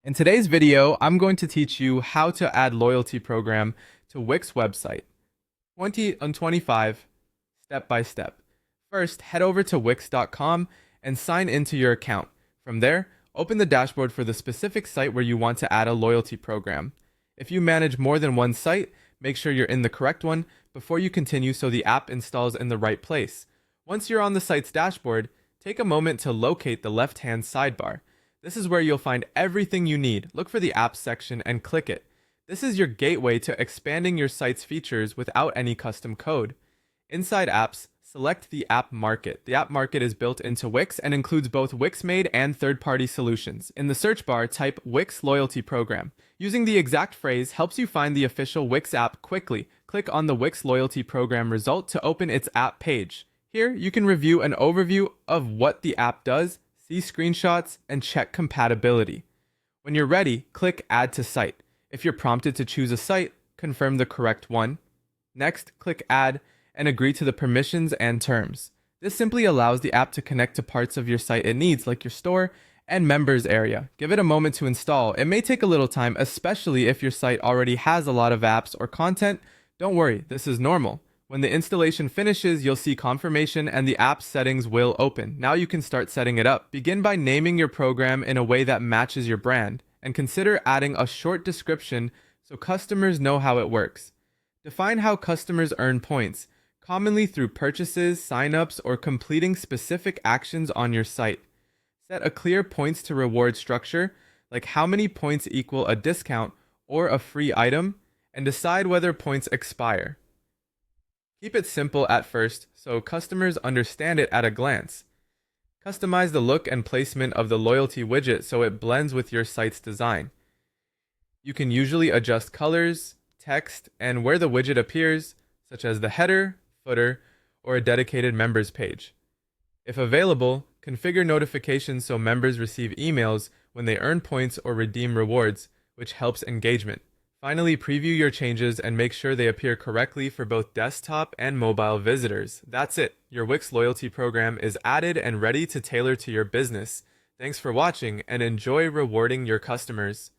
In today's video, I'm going to teach you how to add loyalty program to Wix website. 20 on 25, step by step. First, head over to wix.com and sign into your account. From there, open the dashboard for the specific site where you want to add a loyalty program. If you manage more than one site, make sure you're in the correct one before you continue so the app installs in the right place. Once you're on the site's dashboard, take a moment to locate the left-hand sidebar. This is where you'll find everything you need. Look for the apps section and click it. This is your gateway to expanding your site's features without any custom code. Inside apps, select the app market. The app market is built into Wix and includes both Wix-made and third-party solutions. In the search bar, type Wix Loyalty Program. Using the exact phrase helps you find the official Wix app quickly. Click on the Wix Loyalty Program result to open its app page. Here, you can review an overview of what the app does, see screenshots, and check compatibility. When you're ready, click Add to Site. If you're prompted to choose a site, confirm the correct one. Next, click Add and agree to the permissions and terms. This simply allows the app to connect to parts of your site it needs, like your store and members area. Give it a moment to install. It may take a little time, especially if your site already has a lot of apps or content. Don't worry, this is normal. When the installation finishes, you'll see confirmation and the app settings will open. Now you can start setting it up. Begin by naming your program in a way that matches your brand, and consider adding a short description so customers know how it works. Define how customers earn points, commonly through purchases, signups, or completing specific actions on your site. Set a clear points to reward structure, like how many points equal a discount or a free item, and decide whether points expire. Keep it simple at first so customers understand it at a glance. Customize the look and placement of the loyalty widget so it blends with your site's design. You can usually adjust colors, text, and where the widget appears, such as the header, footer, or a dedicated members page. If available, configure notifications so members receive emails when they earn points or redeem rewards, which helps engagement. Finally, preview your changes and make sure they appear correctly for both desktop and mobile visitors. That's it. Your Wix loyalty program is added and ready to tailor to your business. Thanks for watching and enjoy rewarding your customers.